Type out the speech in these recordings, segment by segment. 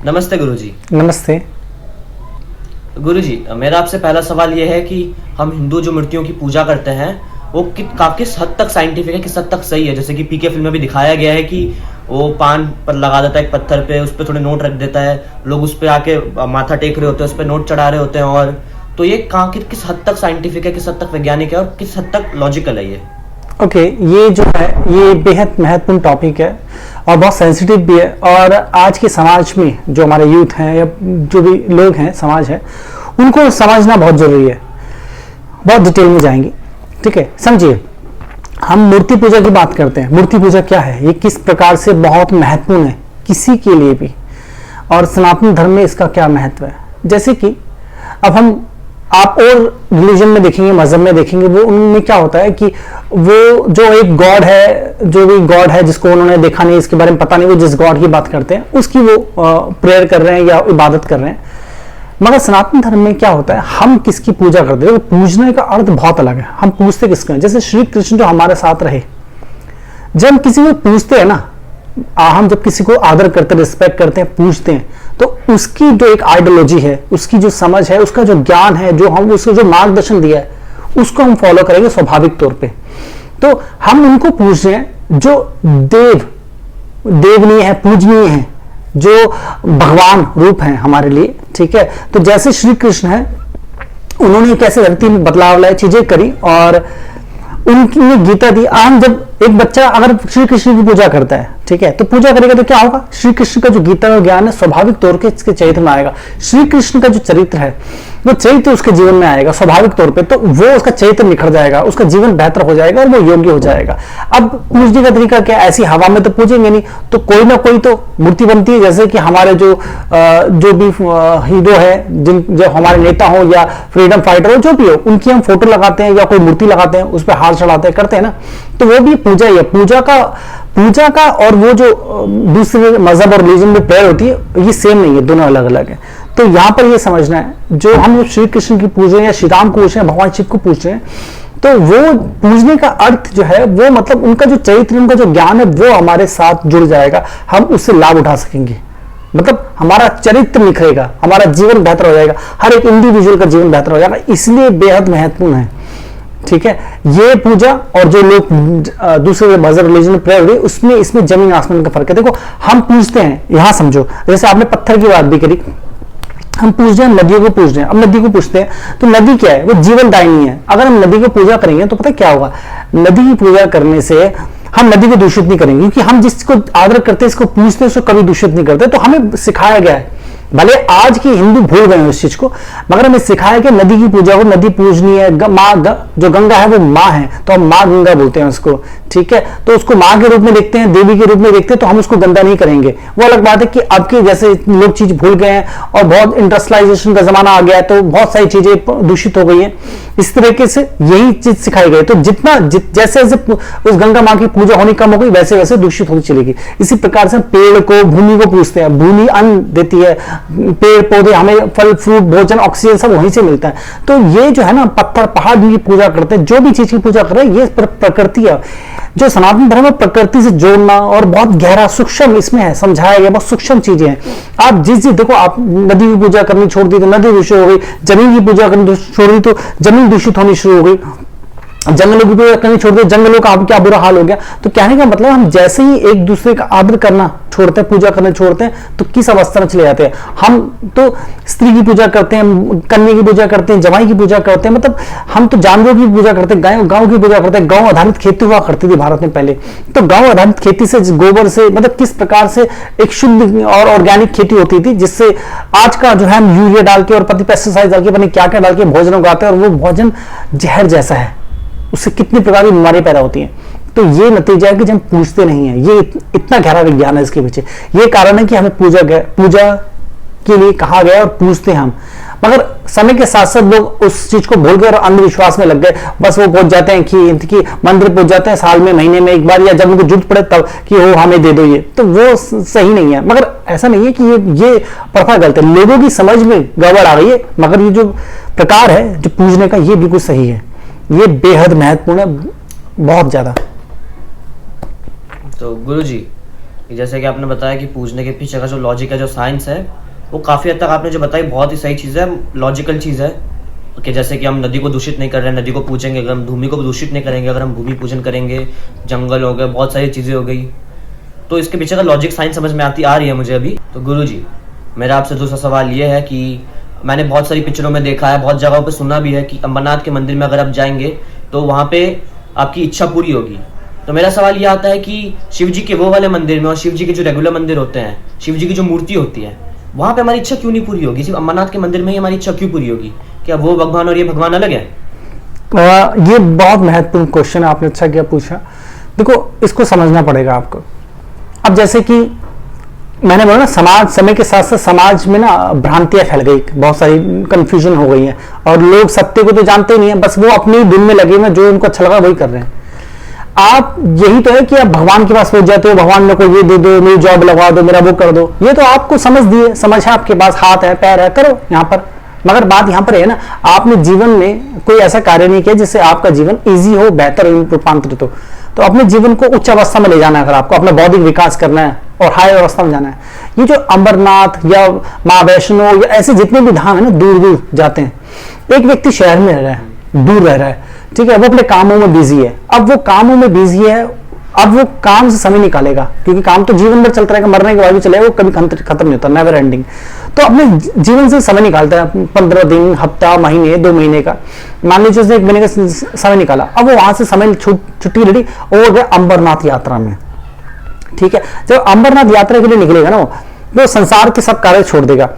नमस्ते गुरुजी। नमस्ते। गुरुजी, मेरा आपसे पहला सवाल यह है कि हम हिंदू जो मूर्तियों की पूजा करते हैं वो किस हद तक साइंटिफिक है, किस हद तक सही है। जैसे कि पीके फिल्म में भी दिखाया गया है कि वो पान पर लगा देता है एक पत्थर पे, उस पर थोड़े नोट रख देता है, लोग उस पर आके माथा टेक रहे होते हैं, उस पर नोट चढ़ा रहे होते हैं। और तो ये किस हद तक साइंटिफिक है, किस हद तक वैज्ञानिक है और किस हद तक लॉजिकल है ये? ओके, ये जो है ये बेहद महत्वपूर्ण टॉपिक है और बहुत सेंसिटिव भी है। और आज के समाज में जो हमारे यूथ हैं या जो भी लोग हैं, समाज है, उनको समझना बहुत जरूरी है। बहुत डिटेल में जाएंगे, ठीक है। समझिए, हम मूर्ति पूजा की बात करते हैं। मूर्ति पूजा क्या है, ये किस प्रकार से बहुत महत्वपूर्ण है किसी के लिए भी, और सनातन धर्म में इसका क्या महत्व है। जैसे कि अब आप और रिलीजन में देखेंगे, मजहब में देखेंगे, वो उनमें क्या होता है कि वो जो एक गॉड है, जो भी गॉड है जिसको उन्होंने देखा नहीं, इसके बारे में पता नहीं, वो जिस गॉड की बात करते हैं उसकी वो प्रेयर कर रहे हैं या इबादत कर रहे हैं। मगर सनातन धर्म में क्या होता है, हम किसकी पूजा करते हैं, पूजने का अर्थ बहुत अलग है। हम पूजते किसको हैं? जैसे श्री कृष्ण जो हमारे साथ रहे, जब हम किसी को पूजते हैं ना, हम जब किसी को आदर करते हैं, रिस्पेक्ट करते हैं, पूजते हैं, तो उसकी जो एक आइडियोलॉजी है, उसकी जो समझ है, उसका जो ज्ञान है, जो हम उसको जो मार्गदर्शन दिया है, उसको हम फॉलो करेंगे स्वाभाविक तौर पे। तो हम उनको पूज रहे हैं जो देवनीय है, पूजनीय है, जो भगवान रूप है हमारे लिए, ठीक है। तो जैसे श्री कृष्ण है, उन्होंने कैसे धरती में बदलाव लाए, चीजें करी और उनकी गीता दी। आम जब एक बच्चा अगर श्री कृष्ण की पूजा करता है, ठीक है, तो पूजा करेगा तो क्या होगा, श्री कृष्ण का जो गीता का ज्ञान है स्वाभाविक तौर पे इसके चरित्र में आएगा। श्री कृष्ण का जो चरित्र है वो चरित्र उसके जीवन में आएगा स्वाभाविक तौर पे, तो वो उसका चरित्र निखर जाएगा, उसका जीवन बेहतर हो जाएगा और वो योग्य हो जाएगा। अब पूजने का तरीका क्या, ऐसी हवा में तो पूजेंगे नहीं, तो कोई ना कोई तो मूर्ति बनती है। जैसे कि हमारे जो भी हीरो है, जो हमारे नेता हो या फ्रीडम फाइटर हो, जो भी हो, उनकी हम फोटो लगाते हैं या कोई मूर्ति लगाते हैं, उस पर हार चढ़ाते हैं, करते हैं ना, तो वो भी पूजा ही है। पूजा का और वो जो दूसरे मजहब और रिलीजन में प्रेयर होती है, ये सेम नहीं है, दोनों अलग अलग है। तो यहां पर ये समझना है, जो हम श्री कृष्ण की पूज रहे हैं या श्री राम को पूछ रहे हैं, भगवान शिव को पूछ रहे हैं, तो वो पूजने का अर्थ जो है वो मतलब उनका जो चरित्र, उनका जो ज्ञान है वो हमारे साथ जुड़ जाएगा, हम उससे लाभ उठा सकेंगे। मतलब हमारा चरित्र निखरेगा, हमारा जीवन बेहतर हो जाएगा, हर एक इंडिविजुअल का जीवन बेहतर हो जाएगा, इसलिए बेहद महत्वपूर्ण है, ठीक है। ये पूजा और जो लोग दूसरे मजहब रिलीजन में प्रेयर हो रही है, उसमें इसमें जमीन आसमान का फर्क है। देखो, हम पूछते हैं, यहां समझो, जैसे आपने पत्थर की बात भी करी, हम पूछ रहे हैं, नदियों को पूछ रहे हैं। अब नदी को पूछते हैं तो नदी क्या है, वो जीवन दायिनी है। अगर हम नदी को पूजा करेंगे तो पता क्या होगा, नदी की पूजा करने से हम नदी को दूषित नहीं करेंगे, क्योंकि हम जिसको आदर करते हैं, इसको पूछते हैं, उसको कभी दूषित नहीं करते। तो हमें सिखाया गया है, भले आज के हिंदू भूल गए उस चीज को, मगर हमें सिखाया कि नदी की पूजा को, नदी पूजनीय है, माँ जो गंगा है वो माँ है, तो हम माँ गंगा बोलते हैं उसको, ठीक है। तो उसको माँ के रूप में देखते हैं, देवी के रूप में देखते हैं, तो हम उसको गंदा नहीं करेंगे। वो अलग बात है कि अब के जैसे लोग चीज भूल गए हैं और बहुत इंडस्ट्रियलाइजेशन का जमाना आ गया है, तो बहुत सारी चीजें दूषित हो गई है। इस तरीके से यही चीज सिखाई गई, तो जैसे जैसे उस गंगा माँ की पूजा होनी कम हो गई, वैसे वैसे दूषित होती चलेगी। इसी प्रकार से पेड़ को, भूमि को पूछते हैं, भूमि अन्न देती है, पेड़ पौधे हमें फल फ्रूट भोजन ऑक्सीजन सब वहीं से मिलता है। तो ये जो है ना, पत्थर पहाड़ की पूजा करते हैं, जो भी चीज की पूजा कर रहे हैं, ये प्रकृति है। जो सनातन धर्म में प्रकृति से जोड़ना और बहुत गहरा सूक्ष्म इसमें है, समझाया गया, बहुत सूक्ष्म चीजें हैं। आप जिस देखो, आप नदी की पूजा करनी छोड़ दी तो नदी दूषित हो गई, जमीन की पूजा करनी छोड़ दी तो जमीन दूषित होनी शुरू हो गई, जंगलों की पूजा करनी छोड़ दी, जंगलों का क्या बुरा हाल हो गया। तो कहने का मतलब, हम जैसे ही एक दूसरे का आदर करना छोड़ते हैं, पूजा करना छोड़ते हैं, तो किस अवस्था में चले जाते हैं। हम तो स्त्री की पूजा करते हैं, कन्या की पूजा करते हैं, जवाई की पूजा करते हैं, मतलब हम तो जानवरों की पूजा करते हैं, गांव की पूजा करते हैं। गांव आधारित खेती हुआ करती थी भारत में पहले, तो गांव आधारित खेती से, गोबर से, मतलब किस प्रकार से एक शुद्ध और ऑर्गेनिक खेती होती थी, जिससे आज का जो है हम यूरिया डाल के और पेस्टिसाइड डाल के, पता नहीं क्या क्या डाल के भोजन उगाते हैं, और वो भोजन जहर जैसा है, उससे कितनी प्रकार की बीमारी पैदा होती हैं। तो ये नतीजा है कि हम पूछते नहीं है, ये इतना गहरा विज्ञान है इसके पीछे। ये कारण है कि हमें पूजा के लिए कहा गया और पूछते हैं हम, मगर समय के साथ साथ लोग उस चीज को भूल गए और अंधविश्वास में लग गए। बस वो पहुंच जाते हैं कि मंदिर पहुंच जाते हैं साल में, महीने में एक बार, या जब उनको जरूरत पड़े तब कि वो हमें दे दो ये, तो वो सही नहीं है। मगर ऐसा नहीं है कि ये प्रथा गलत है, लोगों की समझ में गड़बड़ आ गई है, मगर ये जो प्रकार है जो पूजने का, ये बिल्कुल सही है, ये बेहद महत्वपूर्ण है, बहुत ज्यादा। तो गुरुजी, कि जैसे कि आपने बताया कि पूजने के पीछे का जो लॉजिक है, जो साइंस है, वो काफ़ी हद तक आपने जो बताई बहुत ही सही चीज़ है, लॉजिकल चीज़ है। कि जैसे कि हम नदी को दूषित नहीं कर रहे हैं, नदी को पूजेंगे, अगर हम भूमि को दूषित नहीं करेंगे, अगर हम भूमि पूजन करेंगे, जंगल हो गए, बहुत सारी चीज़ें हो गई, तो इसके पीछे का लॉजिक साइंस समझ में आ रही है मुझे अभी। तो गुरुजी, मेरा आपसे दूसरा सवाल ये है कि मैंने बहुत सारी पिक्चरों में देखा है, बहुत जगहों पे सुना भी है कि अमरनाथ के मंदिर में अगर आप जाएंगे तो वहाँ पे आपकी इच्छा पूरी होगी। तो मेरा सवाल ये आता है कि शिव जी के वो वाले मंदिर में और शिव जी के जो रेगुलर मंदिर होते हैं, शिव जी की जो मूर्ति होती है, वहाँ पे हमारी इच्छा क्यों नहीं पूरी होगी? सिर्फ अमरनाथ के मंदिर में ही हमारी इच्छा क्यों पूरी होगी? क्या वो भगवान और ये भगवान अलग है? ये बहुत महत्वपूर्ण क्वेश्चन है, आपने अच्छा किया पूछा। देखो, इसको समझना पड़ेगा आपको। अब जैसे कि मैंने बोला ना, समाज समय के साथ साथ समाज में ना भ्रांतियां फैल गई, बहुत सारी कंफ्यूजन हो गई है और लोग सत्य को तो जानते ही नहीं है, बस वो अपनी दिन में लगे हुए, जो उनको अच्छा लगा वही कर रहे हैं। आप यही तो है कि आप भगवान के पास पहुंच जाते हो, भगवान मेरे को ये दे दो, मेरी जॉब लगवा दो, मेरा वो कर दो। ये तो आपको समझ दिए, समझ है आपके पास, हाथ है पैर है, करो यहाँ पर। मगर बात यहाँ पर है ना, आपने जीवन में कोई ऐसा कार्य नहीं किया जिससे आपका जीवन इजी हो, बेहतर रूपांतरित हो। तो अपने जीवन को उच्च अवस्था में ले जाना है, अगर आपको अपना बौद्धिक विकास करना है और हाई अवस्था में जाना है। ये जो अमरनाथ या माँ वैष्णो या ऐसे जितने भी धाम है ना, दूर दूर जाते हैं। एक व्यक्ति शहर में रह रहा है, दूर रह रहा है, ठीक है, वो अपने कामों में बिजी है। अब वो कामों में बिजी है, अब वो काम से समय निकालेगा, क्योंकि काम तो जीवन भर चलता रहेगा, मरने के बाद भी चलेगा, वो कभी खत्म नहीं होता, नेवर एंडिंग। तो अपने जीवन से समय निकालता है, 15 दिन, हफ्ता, महीने, 2 महीने का, मान लीजिए उसने 1 महीने का समय निकाला। अब वो वहां से समय छुट्टी रेडी हो गया अमरनाथ यात्रा में, ठीक है। जब अमरनाथ यात्रा के लिए निकलेगा ना, वो संसार के सब कार्य छोड़ देगा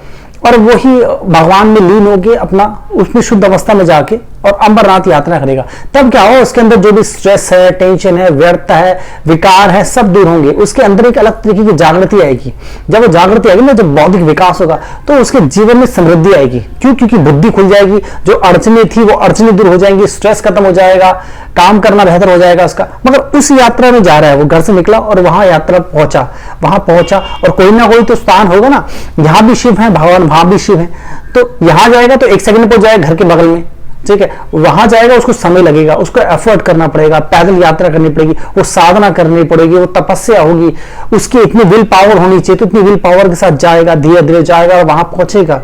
और वही भगवान में लीन होके अपना उसमें शुद्ध अवस्था में जाके और अमरनाथ यात्रा करेगा। तब क्या होगा, उसके अंदर जो भी स्ट्रेस है, टेंशन है, व्यर्थता है, विकार है, सब दूर होंगे। उसके अंदर एक अलग तरीके की जागृति आएगी। जब वो जागृति आएगी ना, जब बौद्धिक विकास होगा, तो उसके जीवन में समृद्धि आएगी। क्यों? क्योंकि बुद्धि खुल जाएगी, जो अड़चने थी वो अड़चने दूर हो जाएंगी, स्ट्रेस खत्म हो जाएगा, काम करना बेहतर हो जाएगा उसका। मगर उस यात्रा में जा रहा है, वो घर से निकला और वहां यात्रा पहुंचा, वहां पहुंचा और कोई ना कोई तो स्थान होगा ना, यहाँ भी शिव है भगवान, वहां भी शिव है, तो यहां जाएगा तो 1 सेकंड में पहुंच जाएगा घर के बगल में, ठीक है। वहां जाएगा, उसको समय लगेगा, उसको एफर्ट करना पड़ेगा, पैदल यात्रा करनी पड़ेगी, वो साधना करनी पड़ेगी, वो तपस्या होगी, उसकी इतनी विल पावर होनी चाहिए, तो इतनी विल पावर के साथ जाएगा, धीरे धीरे जाएगा और वहां पहुंचेगा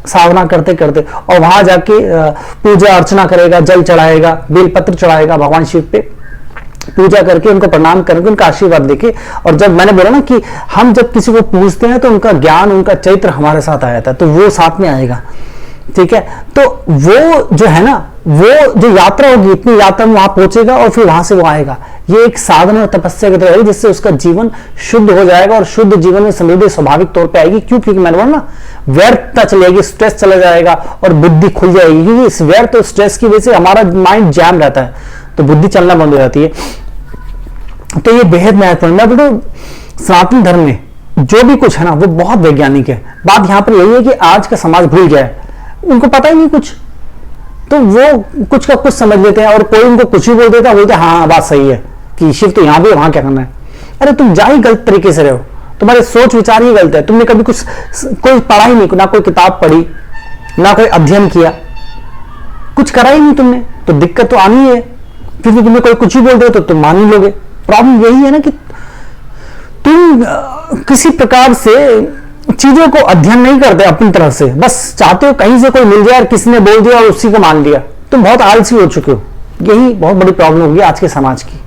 साधना करते करते, और वहां जाके पूजा अर्चना करेगा, जल चढ़ाएगा, बेलपत्र चढ़ाएगा भगवान शिव पे, पूजा करके उनको प्रणाम करके उनका आशीर्वाद देके। और जब मैंने बोला ना कि हम जब किसी को पूजते हैं तो उनका ज्ञान, उनका चरित्र हमारे साथ आया था, तो वो साथ में आएगा, ठीक है। तो वो जो है ना, वो जो यात्रा होगी, इतनी यात्रा में वहां पहुंचेगा और फिर वहां से वो आएगा। ये एक साधना और तपस्या की तरह है, जिससे उसका जीवन शुद्ध हो जाएगा और शुद्ध जीवन में समृद्धि स्वाभाविक तौर पे आएगी। क्यों? क्योंकि मैंने बोला ना, व्यर्थता चली जाएगी, स्ट्रेस चला जाएगा और बुद्धि खुल जाएगी। क्योंकि इस व्यर्थ और स्ट्रेस की वजह से हमारा माइंड जैम रहता है, तो बुद्धि चलना बंद हो जाती है। तो ये बेहद महत्वपूर्ण है। बेटो, सनातन धर्म में जो भी कुछ है ना, वो बहुत वैज्ञानिक है। बात यहां पर यही है कि आज का समाज भूल गया है, उनको पता ही नहीं कुछ, तो वो कुछ का कुछ समझ लेते हैं और कोई उनको कुछ भी बोल देता है, बोलते हैं हाँ बात सही है कि शिव तो यहां भी है, वहां क्या करना है। अरे तुम जा ही गलत तरीके से रहे हो, तुम्हारे सोच विचार ही गलत है। तुमने कभी कुछ कोई पढ़ा ही नहीं, ना कोई किताब पढ़ी, ना कोई अध्ययन किया, कुछ करा ही नहीं तुमने, तो दिक्कत तो आनी है। क्योंकि तुम्हें कोई कुछ ही बोल दे तो तुम मान ही लोगे। प्रॉब्लम यही है ना कि तुम किसी प्रकार से चीजों को अध्ययन नहीं करते अपनी तरफ से, बस चाहते हो कहीं से कोई मिल जाए और किसी ने बोल दिया और उसी को मान लिया। तुम बहुत आलसी हो चुके हो। यही बहुत बड़ी प्रॉब्लम होगी आज के समाज की।